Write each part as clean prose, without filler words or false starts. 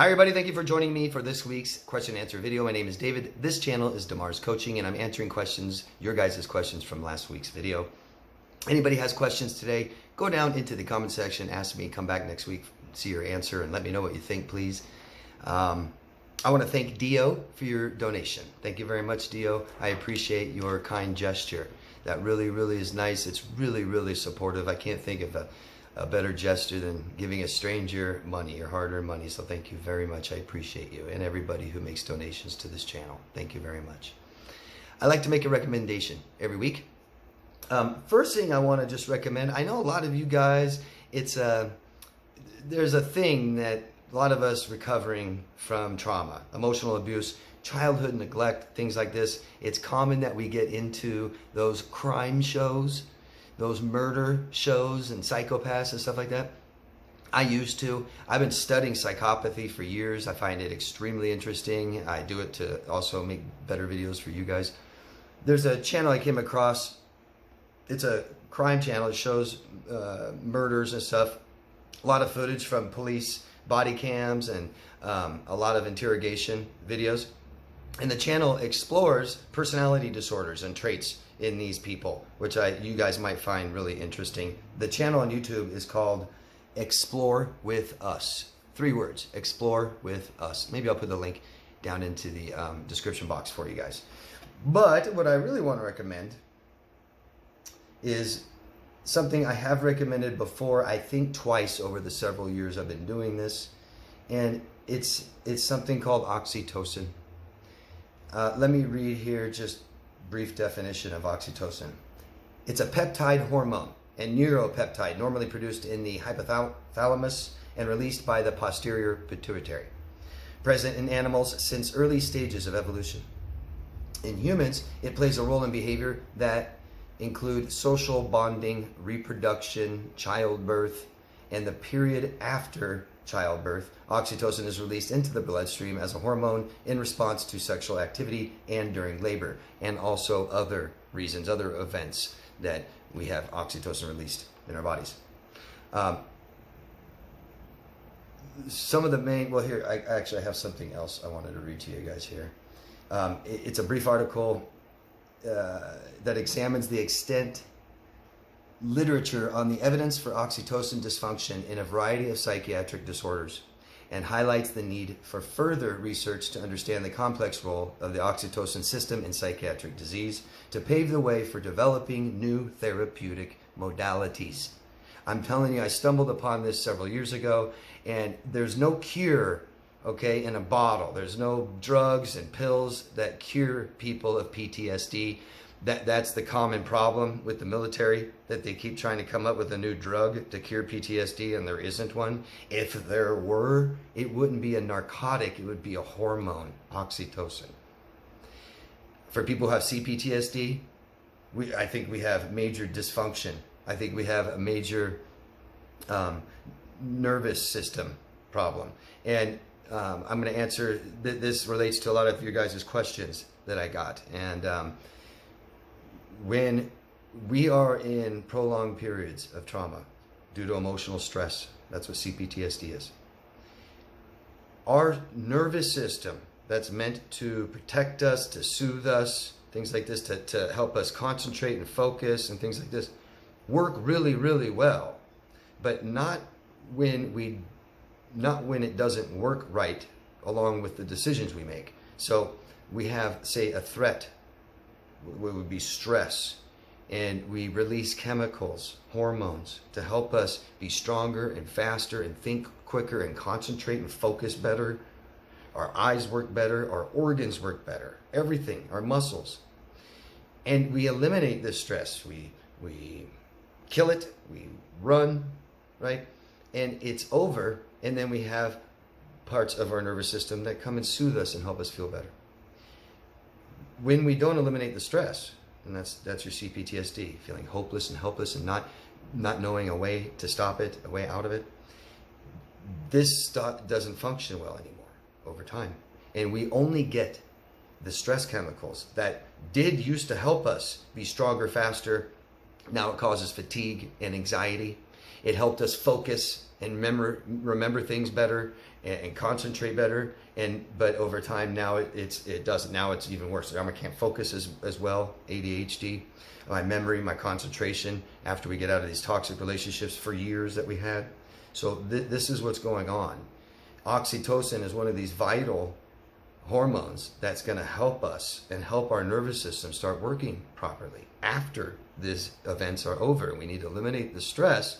Hi everybody, thank you for joining me for this week's question and answer video. My name is David. This channel is Damar's Coaching and I'm answering questions, your guys' questions from last week's video. Anybody has questions today, go down into the comment section, ask me, come back next week, see your answer, and let me know what you think, please. I want to thank Dio for your donation. Thank you very much, Dio. I appreciate your kind gesture. That really is nice. It's really supportive. I can't think of a better gesture than giving a stranger money or hard-earned money. So thank you very much. I appreciate you and everybody who makes donations to this channel. Thank you very much. I like to make a recommendation every week. First thing I want to just recommend, I know a lot of you guys, there's a thing that a lot of us recovering from trauma, emotional abuse, childhood neglect, things like this, it's common that we get into those crime shows, those murder shows and psychopaths and stuff like that. I used to. I've been studying psychopathy for years. I find it extremely interesting. I do it to also make better videos for you guys. There's a channel I came across. It's a crime channel. It shows murders and stuff. A lot of footage from police body cams and a lot of interrogation videos. And the channel explores personality disorders and traits in these people, which you guys might find really interesting. The channel on YouTube is called Explore With Us. 3 words, Explore With Us. Maybe I'll put the link down into the description box for you guys. But what I really want to recommend is something I have recommended before, I think twice over the several years I've been doing this. And it's something called oxytocin. Let me read here just brief definition of oxytocin. It's a peptide hormone and neuropeptide normally produced in the hypothalamus and released by the posterior pituitary. Present in animals since early stages of evolution. In humans, it plays a role in behavior that include social bonding, reproduction, childbirth, and the period after childbirth. Oxytocin is released into the bloodstream as a hormone in response to sexual activity and during labor, and also other reasons, other events that we have oxytocin released in our bodies. Some of the main, well here, I actually have something else I wanted to read to you guys here. It's a brief article that examines the extent literature on the evidence for oxytocin dysfunction in a variety of psychiatric disorders and highlights the need for further research to understand the complex role of the oxytocin system in psychiatric disease to pave the way for developing new therapeutic modalities. I'm telling you, I stumbled upon this several years ago, and there's no cure, okay, in a bottle. There's no drugs and pills that cure people of PTSD. That's the common problem with the military, that they keep trying to come up with a new drug to cure PTSD, and there isn't one. If there were, it wouldn't be a narcotic, it would be a hormone, oxytocin. For people who have C-PTSD, I think we have major dysfunction. I think we have a major nervous system problem. And I'm going to answer, this relates to a lot of your guys' questions that I got. And when we are in prolonged periods of trauma due to emotional stress, that's what C-PTSD is. Our nervous system that's meant to protect us, to soothe us, things like this, to help us concentrate and focus and things like this, work really well, but not when it doesn't work right along with the decisions we make. So we have, say, a threat, what would be stress, and we release chemicals, hormones, to help us be stronger and faster and think quicker and concentrate and focus better. Our eyes work better, our organs work better, everything, our muscles. And we eliminate this stress. We kill it, we run, right? And it's over, and then we have parts of our nervous system that come and soothe us and help us feel better. When we don't eliminate the stress, and that's your C-PTSD, feeling hopeless and helpless and not knowing a way to stop it, a way out of it, this stuff doesn't function well anymore over time. And we only get the stress chemicals that used to help us be stronger, faster. Now it causes fatigue and anxiety. It helped us focus and remember things better and concentrate better. But over time now it doesn't. Now it's even worse. I can't focus as well. ADHD, my memory, my concentration after we get out of these toxic relationships for years that we had. So this is what's going on. Oxytocin is one of these vital hormones that's going to help us and help our nervous system start working properly after these events are over. We need to eliminate the stress,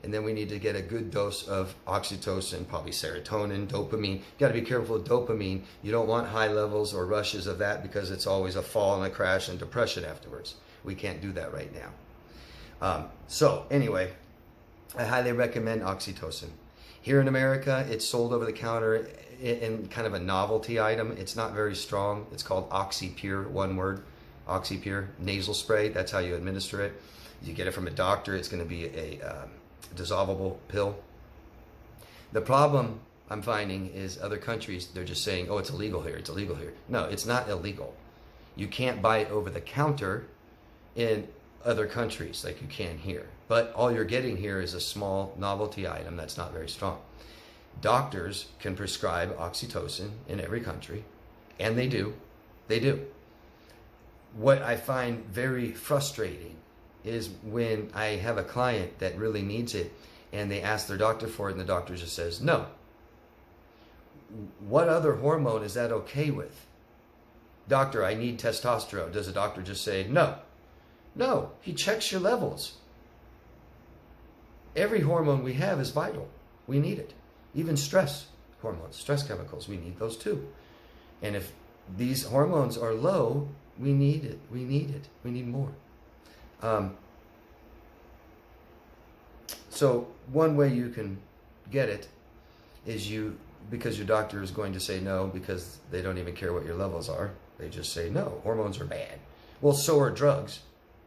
and then we need to get a good dose of oxytocin, probably serotonin, dopamine. You got to be careful with dopamine. You don't want high levels or rushes of that because it's always a fall and a crash and depression afterwards. We can't do that right now. So anyway, I highly recommend oxytocin. Here in America, it's sold over the counter in kind of a novelty item. It's not very strong. It's called Oxypure, one word. Oxypure nasal spray. That's how you administer it. You get it from a doctor. It's going to be a dissolvable pill. The problem I'm finding is other countries, they're just saying, oh, it's illegal here. It's illegal here. No, it's not illegal. You can't buy it over the counter in other countries like you can here. But all you're getting here is a small novelty item that's not very strong. Doctors can prescribe oxytocin in every country, and they do. They do. What I find very frustrating is when I have a client that really needs it and they ask their doctor for it and the doctor just says no. What other hormone is that okay with? Doctor, I need testosterone. Does the doctor just say no? No, he checks your levels. Every hormone we have is vital. We need it. Even stress hormones, stress chemicals, we need those too. And if these hormones are low, we need it. We need it. We need more. So one way you can get it is because your doctor is going to say no because they don't even care what your levels are. They just say no, hormones are bad. Well, so are drugs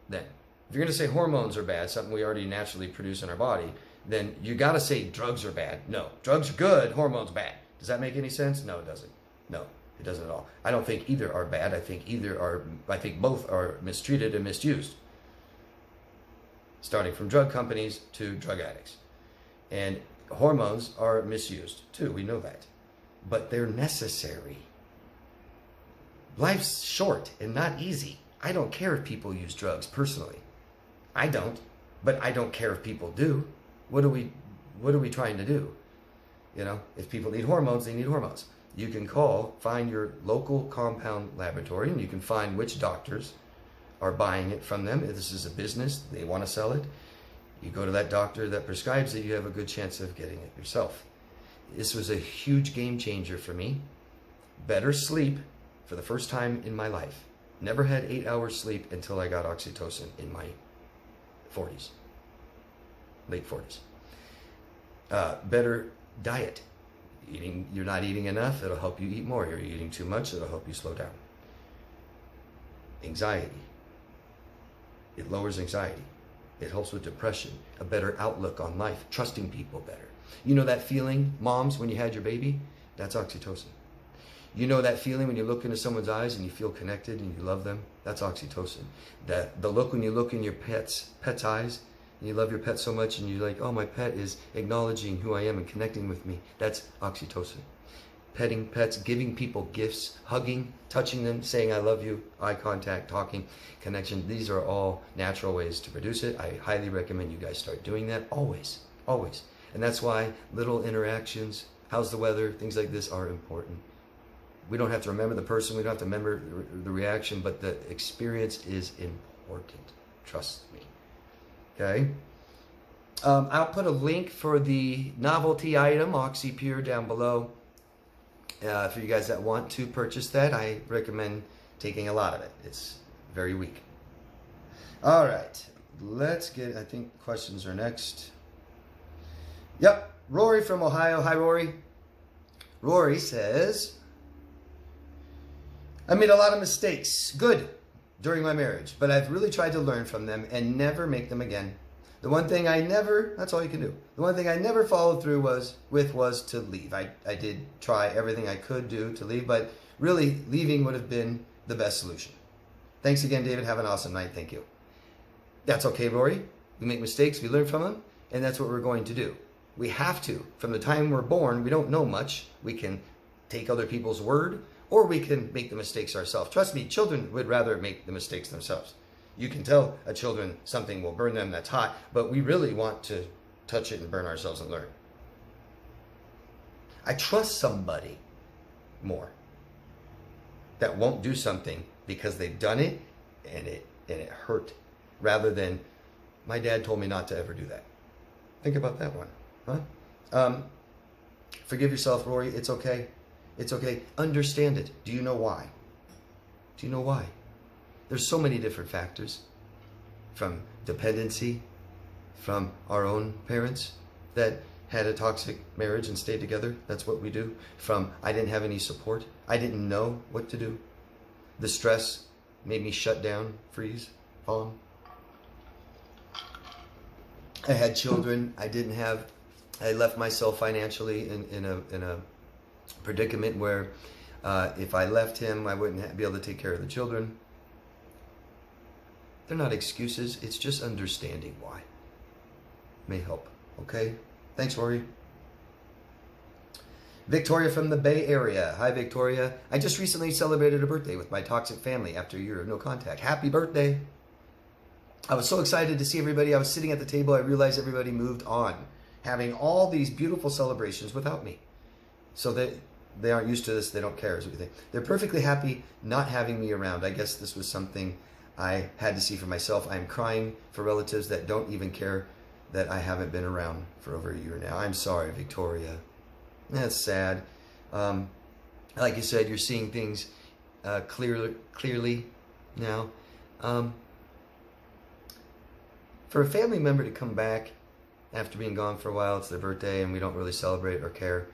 then. If you're going to say hormones are bad, something we already naturally produce in our body, then you got to say drugs are bad. No, drugs are good, hormones bad. Does that make any sense? No, it doesn't. No, it doesn't at all. I don't think either are bad. I think both are mistreated and misused. Starting from drug companies to drug addicts. And hormones are misused too, we know that. But they're necessary. Life's short and not easy. I don't care if people use drugs personally. I don't, but I don't care if people do. What are we trying to do? You know, if people need hormones, they need hormones. You can find your local compound laboratory, and you can find which doctors are buying it from them. If this is a business, they want to sell it. You go to that doctor that prescribes it, you have a good chance of getting it yourself. This was a huge game changer for me. Better sleep for the first time in my life. Never had 8 hours sleep until I got oxytocin in my 40s, late 40s. Better diet. You're not eating enough, it'll help you eat more. You're eating too much, it'll help you slow down. Anxiety. It lowers anxiety. It helps with depression, a better outlook on life, trusting people better. You know that feeling, moms, when you had your baby? That's oxytocin. You know that feeling when you look into someone's eyes and you feel connected and you love them? That's oxytocin. The look when you look in your pet's eyes and you love your pet so much and you're like, oh, my pet is acknowledging who I am and connecting with me. That's oxytocin. Petting pets, giving people gifts, hugging, touching them, saying I love you, eye contact, talking, connection. These are all natural ways to produce it. I highly recommend you guys start doing that always, always. And that's why little interactions, how's the weather, things like this are important. We don't have to remember the person, we don't have to remember the reaction, but the experience is important. Trust me. Okay? I'll put a link for the novelty item, Oxypure, down below. For you guys that want to purchase that, I recommend taking a lot of it. It's very weak. All right. Let's get, I think questions are next. Yep. Rory from Ohio. Hi, Rory. Rory says, I made a lot of mistakes, good, during my marriage, but I've really tried to learn from them and never make them again. The one thing I never, that's all you can do. The one thing I never followed through was to leave. I did try everything I could do to leave, but really leaving would have been the best solution. Thanks again, David. Have an awesome night. Thank you. That's okay, Rory. We make mistakes, we learn from them, And that's what we're going to do. We have to. From the time we're born, we don't know much. We can take other people's word, or we can make the mistakes ourselves. Trust me, children would rather make the mistakes themselves. You can tell a children something will burn them that's hot, but we really want to touch it and burn ourselves and learn. I trust somebody more that won't do something because they've done it and it hurt, rather than my dad told me not to ever do that. Think about that one, huh? Forgive yourself, Rory. It's okay. It's okay. Understand it. Do you know why? Do you know why? There's so many different factors, from dependency, from our own parents that had a toxic marriage and stayed together. That's what we do. From I didn't have any support. I didn't know what to do. The stress made me shut down, freeze, fawn. I had children. I left myself financially in a predicament where if I left him, I wouldn't be able to take care of the children. They're not excuses. It's just understanding why. May help. Okay? Thanks, Rory. Victoria from the Bay Area. Hi, Victoria. I just recently celebrated a birthday with my toxic family after a year of no contact. Happy birthday. I was so excited to see everybody. I was sitting at the table. I realized everybody moved on, having all these beautiful celebrations without me. So they aren't used to this. They don't care, is what you think. They're perfectly happy not having me around. I guess this was something I had to see for myself. I'm crying for relatives that don't even care that I haven't been around for over a year now. I'm sorry, Victoria. That's sad. Like you said, you're seeing things clearly now. For a family member to come back after being gone for a while, it's their birthday and we don't really celebrate or care.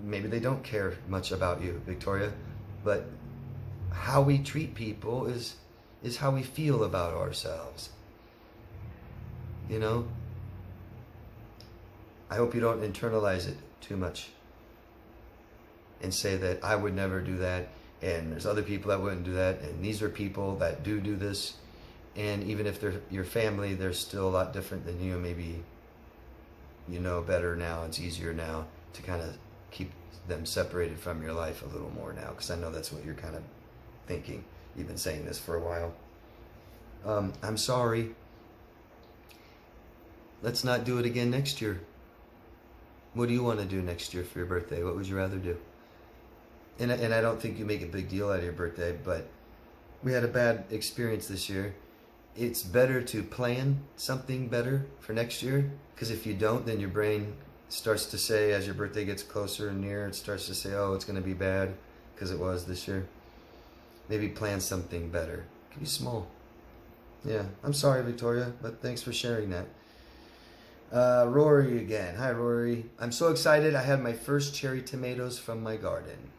Maybe they don't care much about you, Victoria, but how we treat people is how we feel about ourselves. You know? I hope you don't internalize it too much and say that I would never do that, and there's other people that wouldn't do that, and these are people that do this, and even if they're your family, they're still a lot different than you. Maybe you know better now. It's easier now to kind of keep them separated from your life a little more now, because I know that's what you're kind of thinking. You've been saying this for a while. I'm sorry. Let's not do it again next year. What do you want to do next year for your birthday? What would you rather do? And I don't think you make a big deal out of your birthday, but we had a bad experience this year. It's better to plan something better for next year, because if you don't, then your brain starts to say, as your birthday gets closer and near, it starts to say, oh, it's going to be bad because it was this year. Maybe plan something better. It can be small. Yeah, I'm sorry, Victoria, but thanks for sharing that. Rory again. Hi, Rory. I'm so excited. I had my first cherry tomatoes from my garden.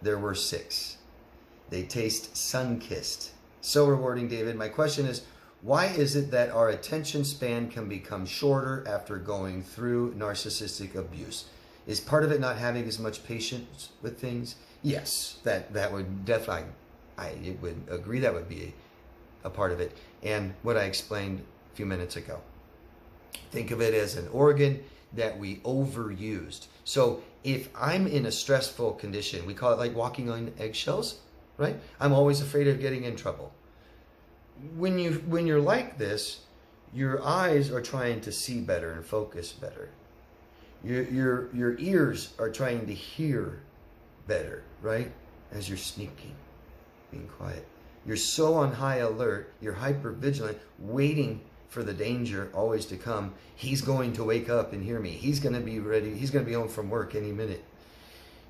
There were 6. They taste sun-kissed. So rewarding, David. My question is, why is it that our attention span can become shorter after going through narcissistic abuse? Is part of it not having as much patience with things? Yes, that would definitely, I would agree that would be a part of it. And what I explained a few minutes ago. Think of it as an organ that we overused. So if I'm in a stressful condition, we call it like walking on eggshells, right? I'm always afraid of getting in trouble. When you're like this, your eyes are trying to see better and focus better. Your ears are trying to hear better, right? As you're sneaking, being quiet. You're so on high alert, you're hyper vigilant, waiting for the danger always to come. He's going to wake up and hear me. He's going to be ready. He's going to be home from work any minute.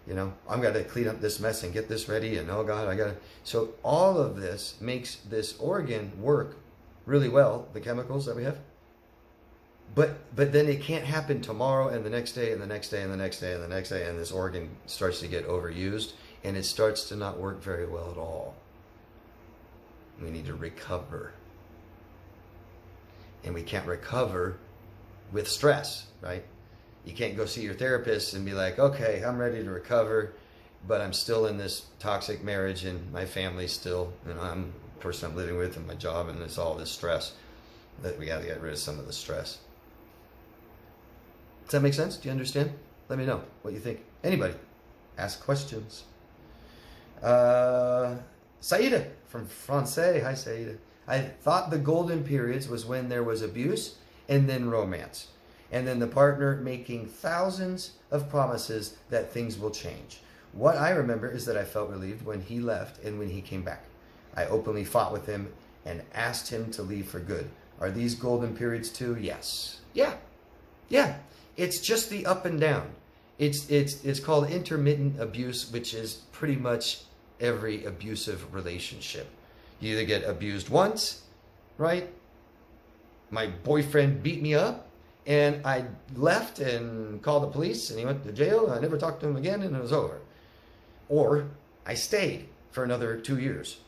You know, I'm going to clean up this mess and get this ready. And oh God, I got to. So all of this makes this organ work really well, the chemicals that we have. But then it can't happen tomorrow and the next day and the next day and the next day and the next day. And this organ starts to get overused and it starts to not work very well at all. We need to recover. And we can't recover with stress, right? You can't go see your therapist and be like, okay, I'm ready to recover, but I'm still in this toxic marriage and my family's still, I'm the person I'm living with and my job and it's all this stress. That we got to get rid of some of the stress. Does that make sense? Do you understand? Let me know what you think. Anybody, ask questions. Saida from Francais. Hi, Saida. I thought the golden periods was when there was abuse and then romance. And then the partner making thousands of promises that things will change. What I remember is that I felt relieved when he left and when he came back. I openly fought with him and asked him to leave for good. Are these golden periods too? Yes. Yeah. It's just the up and down. It's called intermittent abuse, which is pretty much every abusive relationship. You either get abused once, right? My boyfriend beat me up and I left and called the police and he went to jail and I never talked to him again and it was over. Or I stayed for another 2 years.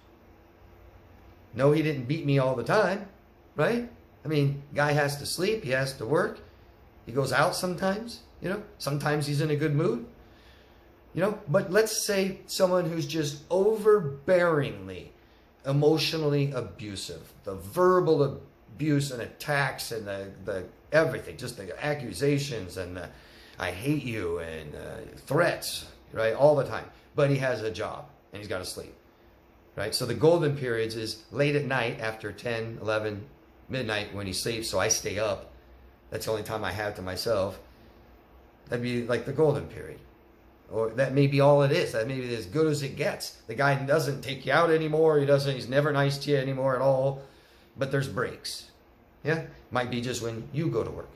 No, he didn't beat me all the time, right? I mean, guy has to sleep, he has to work, he goes out sometimes, sometimes he's in a good mood, but let's say someone who's just overbearingly emotionally abusive, the verbal abuse and attacks and the everything, just the accusations and the I hate you and threats, right, all the time. But he has a job and he's got to sleep, right? So the golden periods is late at night after 10, 11, midnight when he sleeps, so I stay up. That's the only time I have to myself. That'd be like the golden period. Or that may be all it is. That may be as good as it gets. The guy doesn't take you out anymore. He's never nice to you anymore at all. But there's breaks. Yeah? Might be just when you go to work.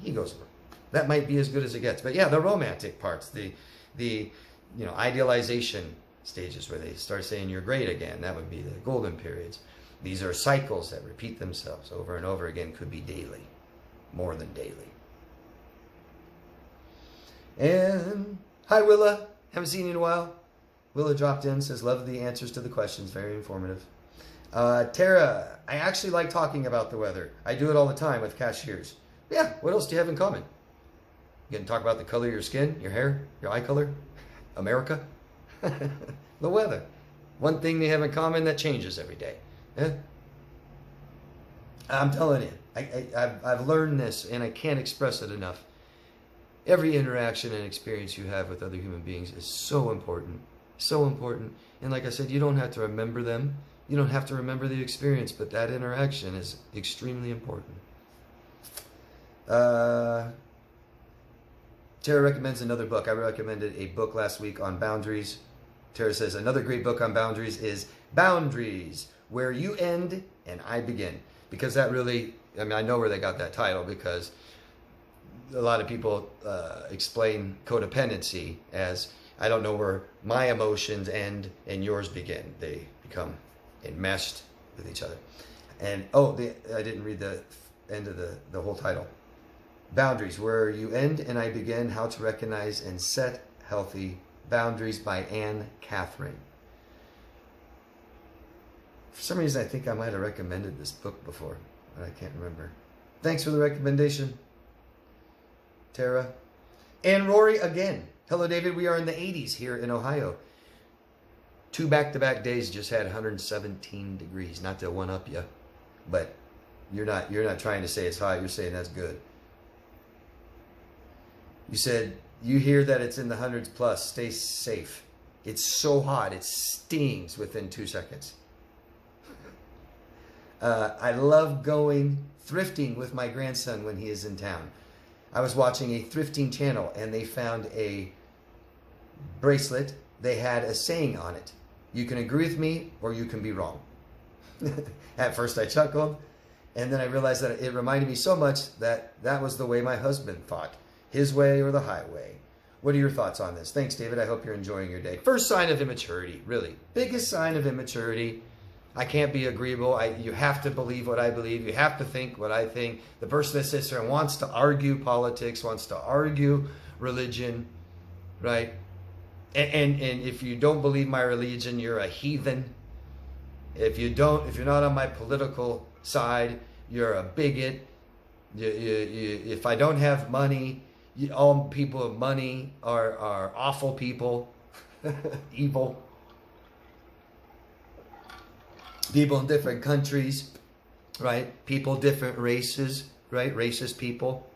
He goes to work. That might be as good as it gets. But yeah, the romantic parts, the idealization stages where they start saying you're great again, that would be the golden periods. These are cycles that repeat themselves over and over again, could be daily, more than daily. And hi, Willa. Haven't seen you in a while. Willa dropped in, says, love the answers to the questions. Very informative. Tara, I actually like talking about the weather. I do it all the time with cashiers. Yeah, what else do you have in common? You can talk about the color of your skin, your hair, your eye color, America, the weather. One thing they have in common that changes every day. Yeah? I'm telling you, I've learned this and I can't express it enough. Every interaction and experience you have with other human beings is so important. So important. And like I said, you don't have to remember them. You don't have to remember the experience, but that interaction is extremely important. Tara recommends another book. I recommended a book last week on boundaries. Tara says another great book on boundaries is Boundaries, Where You End and I Begin. Because that really, I know where they got that title, because a lot of people explain codependency as I don't know where my emotions end and yours begin. They become enmeshed with each other. And I didn't read the end of the whole title. Boundaries, Where You End and I Begin, How to Recognize and Set Healthy Boundaries by Anne Catherine. For some reason, I think I might have recommended this book before, but I can't remember. Thanks for the recommendation, Tara. And Rory again. Hello, David. We are in the 80s here in Ohio. 2 back-to-back days just had 117 degrees. Not to one-up you, but you're not trying to say it's hot. You're saying that's good. You said you hear that it's in the hundreds plus. Stay safe. It's so hot. It stings within 2 seconds. I love going thrifting with my grandson when he is in town. I was watching a thrifting channel and they found a bracelet. They had a saying on it. You can agree with me or you can be wrong. At first I chuckled, and then I realized that it reminded me so much that was the way my husband thought. His way or the highway. What are your thoughts on this? Thanks, David. I hope you're enjoying your day. First sign of immaturity, really. Biggest sign of immaturity. I can't be agreeable. You have to believe what I believe. You have to think what I think. The person that sits there and wants to argue politics, wants to argue religion, right? And if you don't believe my religion, you're a heathen. If you're not on my political side, you're a bigot. If I don't have money, all people of money are awful people, evil. People in different countries, right? People, different races, right? Racist people.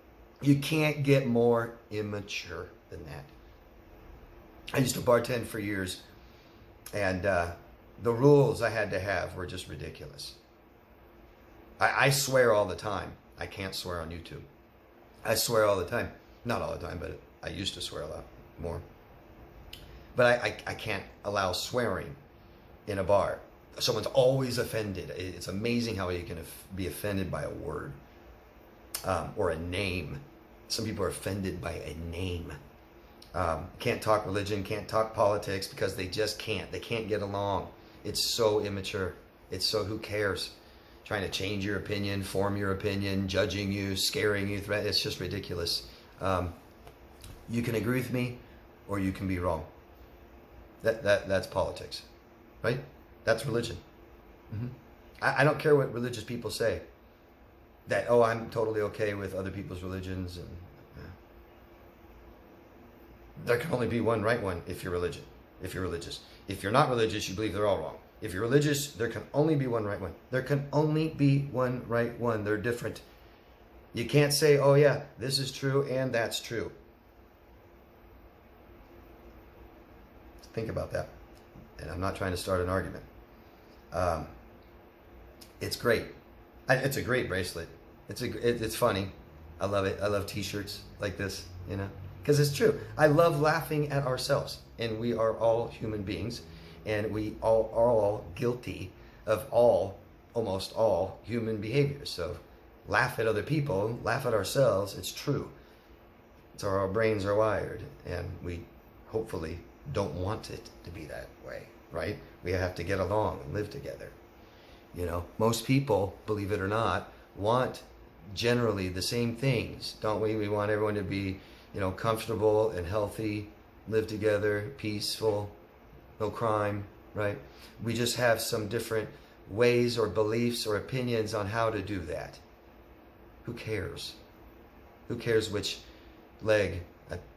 You can't get more immature than that. I used to bartend for years, and the rules I had to have were just ridiculous. I swear all the time. I can't swear on YouTube. I swear all the time. Not all the time, but I used to swear a lot more. But I can't allow swearing in a bar. Someone's always offended. It's amazing how you can be offended by a word or a name. Some people are offended by a name. Can't talk religion, can't talk politics because they just can't. They can't get along. It's so immature. It's so, who cares? Trying to change your opinion, form your opinion, judging you, scaring you. It's just ridiculous. You can agree with me or you can be wrong. That's politics, right? That's religion. I don't care what religious people say. That, oh, I'm totally okay with other people's religions. And there can only be one right one if you're religious. If you're not religious, you believe they're all wrong. If you're religious, there can only be one right one. There can only be one right one. They're different. You can't say, oh yeah, this is true and that's true. Think about that. And I'm not trying to start an argument. It's great. It's a great bracelet. It's funny. I love it. I love t-shirts like this, you know, because it's true. I love laughing at ourselves, and we are all human beings, and we all are all guilty of almost all human behaviors. So laugh at other people, laugh at ourselves. It's true. It's how our brains are wired, and we hopefully don't want it to be that way, right? We have to get along and live together. You know, most people, believe it or not, want generally the same things, don't we? We want everyone to be, you know, comfortable and healthy, live together, peaceful, no crime, right? We just have some different ways or beliefs or opinions on how to do that. Who cares? Who cares which leg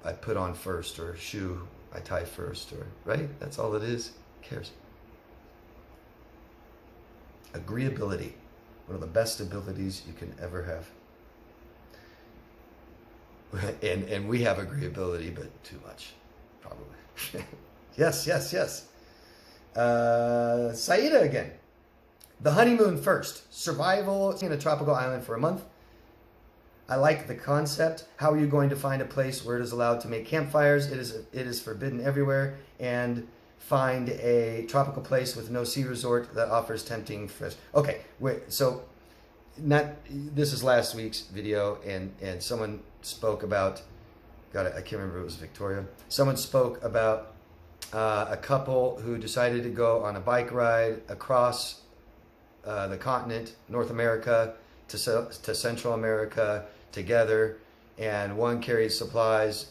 I put on first, or shoe I tie first, or, right? That's all it is. Who cares? Agreeability. One of the best abilities you can ever have. And we have agreeability, but too much, probably. Yes. Saida again. The honeymoon first. Survival in a tropical island for a month. I like the concept. How are you going to find a place where it is allowed to make campfires? It is forbidden everywhere. And find a tropical place with no sea resort that offers tempting fish. Okay, wait, so this is last week's video, and someone spoke about, I can't remember if it was Victoria. Someone spoke about a couple who decided to go on a bike ride across the continent, North America to Central America together, and one carried supplies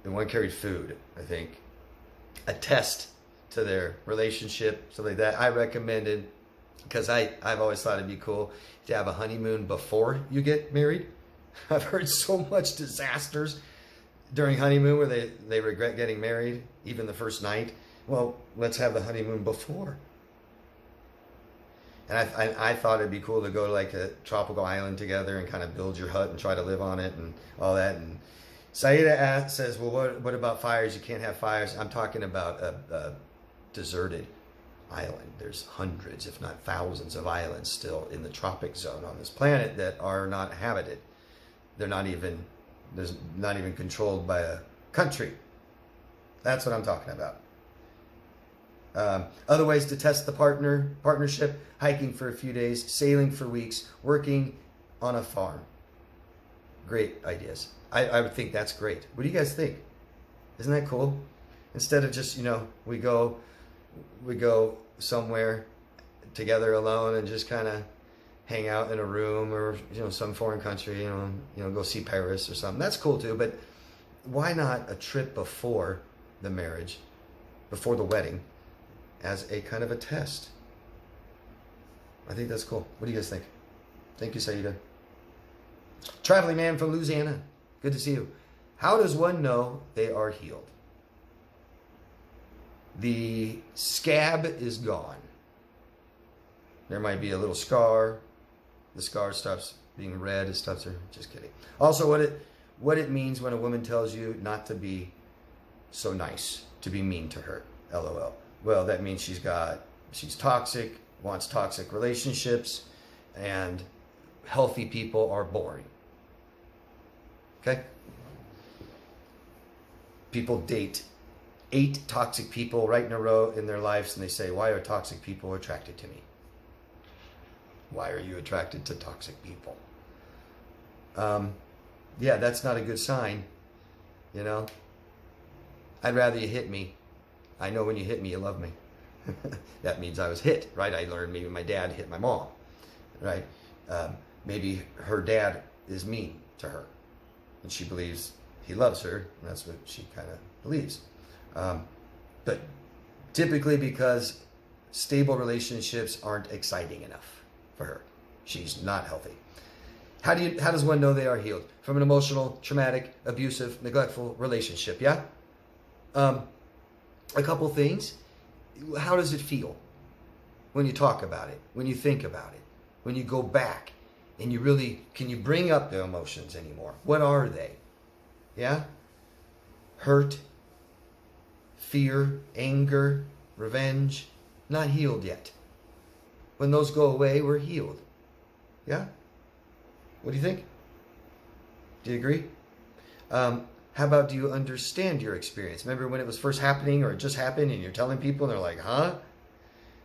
and one carried food, I think. A test to their relationship, something like that. I recommended, because I've always thought it'd be cool to have a honeymoon before you get married. I've heard so much disasters during honeymoon where they regret getting married, even the first night. Well, let's have the honeymoon before. And I thought it'd be cool to go to like a tropical island together and kind of build your hut and try to live on it and all that. And Saida says, well, what about fires? You can't have fires. I'm talking about a deserted island. There's hundreds, if not thousands, of islands still in the tropic zone on this planet that are not habited. There's not even controlled by a country. That's what I'm talking about. Other ways to test the partnership: hiking for a few days, sailing for weeks, working on a farm. Great ideas. I would think that's great. What do you guys think? Isn't that cool? Instead of just, you know, we go somewhere together alone and just kind of hang out in a room, or, you know, some foreign country, you know, go see Paris or something. That's cool too, but why not a trip before the marriage, before the wedding, as a kind of a test? I think that's cool. What do you guys think? Thank you, Saida. Traveling man from Louisiana. Good to see you. How does one know they are healed? The scab is gone. There might be a little scar. The scar stops being red. It stops her. Just kidding. Also, what it means when a woman tells you not to be so nice, to be mean to her. LOL. Well, that means she's toxic, wants toxic relationships, and healthy people are boring. Okay? People date 8 toxic people right in a row in their lives, and they say, why are toxic people attracted to me? Why are you attracted to toxic people? Yeah, that's not a good sign, you know? I'd rather you hit me. I know when you hit me, you love me. That means I was hit, right? I learned maybe my dad hit my mom, right? Maybe her dad is mean to her, and she believes he loves her, and that's what she kind of believes. But typically because stable relationships aren't exciting enough for her. She's not healthy. How does one know they are healed? From an emotional, traumatic, abusive, neglectful relationship, yeah? A couple things. How does it feel when you talk about it, when you think about it, when you go back and you really, can you bring up the emotions anymore? What are they? Yeah? Hurt, fear, anger, revenge, not healed yet. When those go away, we're healed. Yeah? What do you think? Do you agree? How about, do you understand your experience? Remember when it was first happening, or it just happened, and you're telling people and they're like, huh?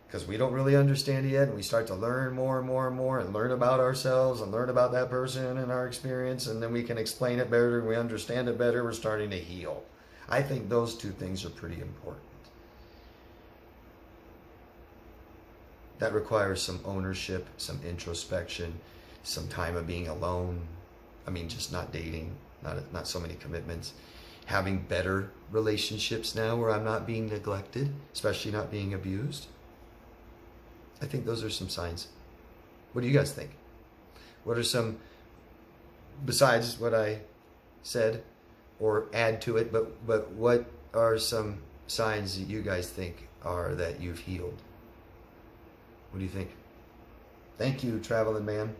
Because we don't really understand it yet, and we start to learn more and more and more, and learn about ourselves and learn about that person and our experience, and then we can explain it better and we understand it better. We're starting to heal. I think those two things are pretty important. That requires some ownership, some introspection, some time of being alone. I mean, just not dating, not so many commitments. Having better relationships now where I'm not being neglected, especially not being abused. I think those are some signs. What do you guys think? What are some, besides what I said, or add to it, but what are some signs that you guys think are that you've healed? What do you think? Thank you, Traveling Man.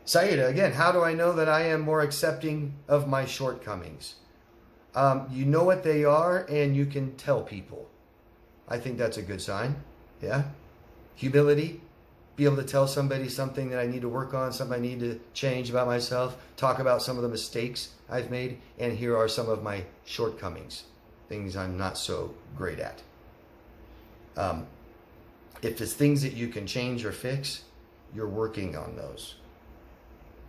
Saida, again, how do I know that I am more accepting of my shortcomings? You know what they are, and you can tell people. I think that's a good sign. Yeah? Humility. Be able to tell somebody something that I need to work on, something I need to change about myself. Talk about some of the mistakes I've made, and here are some of my shortcomings. Things I'm not so great at. If it's things that you can change or fix, you're working on those.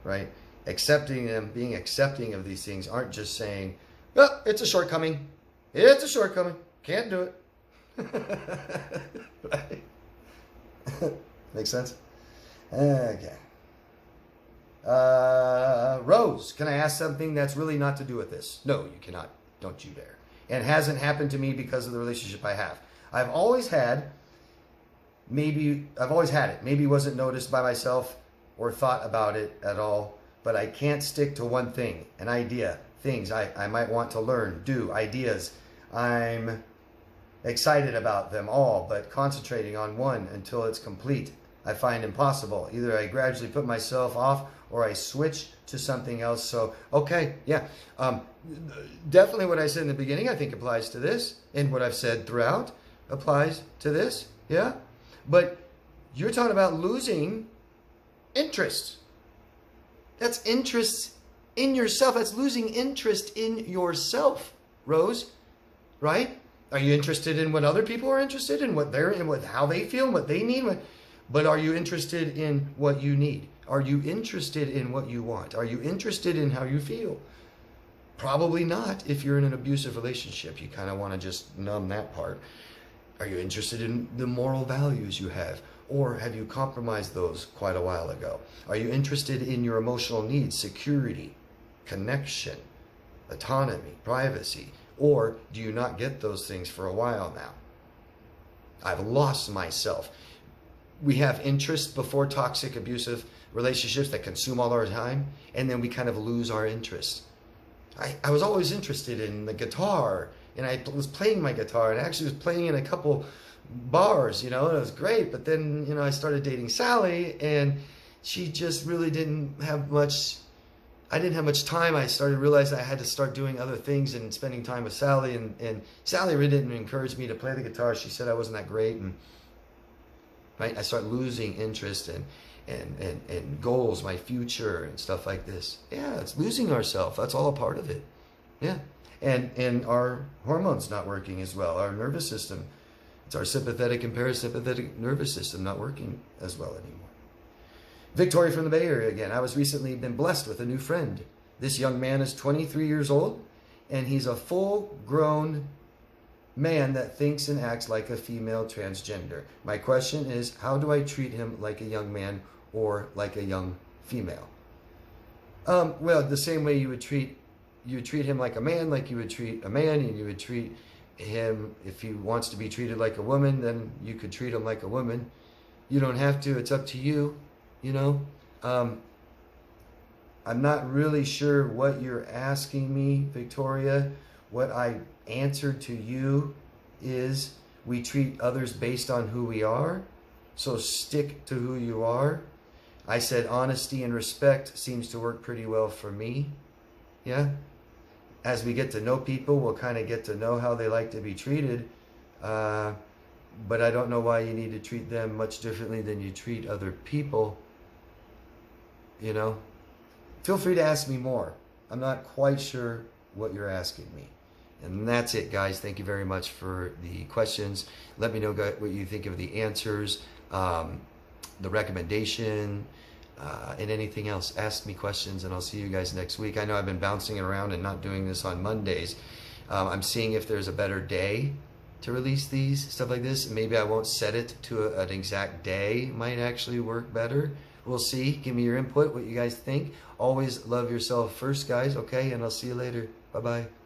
Right? Accepting them, being accepting of these things, aren't just saying, well, it's a shortcoming. It's a shortcoming. Can't do it. Right? Make sense? Okay. Rose, can I ask something that's really not to do with this? No, you cannot. Don't you dare. And it hasn't happened to me because of the relationship I have. I've always had it. Maybe wasn't noticed by myself or thought about it at all, but I can't stick to one thing, an idea, things I might want to learn, do, ideas. I'm excited about them all, but concentrating on one until it's complete, I find impossible. Either I gradually put myself off or I switch to something else. So, okay, yeah. Definitely what I said in the beginning, I think applies to this, and what I've said throughout applies to this, yeah? But you're talking about losing interest. That's interest in yourself. That's losing interest in yourself, Rose, right? Are you interested in what other people are interested in, what they're in, what how they feel, what they need? But are you interested in what you need? Are you interested in what you want? Are you interested in how you feel? Probably not. If you're in an abusive relationship, you kind of want to just numb that part. Are you interested in the moral values you have? Or have you compromised those quite a while ago? Are you interested in your emotional needs, security, connection, autonomy, privacy? Or do you not get those things for a while now? I've lost myself. We have interest before toxic, abusive relationships that consume all our time, and then we kind of lose our interest. I was always interested in the guitar and I was playing my guitar, and I actually was playing in a couple bars, you know, and it was great. But then, you know, I started dating Sally, and she just really didn't have much. I didn't have much time. I started realizing I had to start doing other things and spending time with Sally, and Sally really didn't encourage me to play the guitar. She said I wasn't that great, and right, I started losing interest and goals, my future and stuff like this. Yeah, it's losing ourselves. That's all a part of it. Yeah. And our hormones not working as well. Our nervous system, it's our sympathetic and parasympathetic nervous system not working as well anymore. Victoria from the Bay Area again. I was recently been blessed with a new friend. This young man is 23 years old, and he's a full-grown man that thinks and acts like a female transgender. My question is, how do I treat him like a young man or like a young female? Well, the same way you would treat him like a man, like you would treat a man, and you would treat him, if he wants to be treated like a woman, then you could treat him like a woman. You don't have to. It's up to you, you know. I'm not really sure what you're asking me, Victoria. What I answered to you is we treat others based on who we are, so stick to who you are. I said honesty and respect seems to work pretty well for me. Yeah. As we get to know people, we'll kind of get to know how they like to be treated. But I don't know why you need to treat them much differently than you treat other people. You know, feel free to ask me more. I'm not quite sure what you're asking me. And that's it, guys. Thank you very much for the questions. Let me know what you think of the answers, the recommendation, and anything else. Ask me questions, and I'll see you guys next week. I know I've been bouncing around and not doing this on Mondays. I'm seeing if there's a better day to release these, stuff like this. Maybe I won't set it to an exact day. Might actually work better. We'll see. Give me your input, what you guys think. Always love yourself first, guys, okay? And I'll see you later. Bye-bye.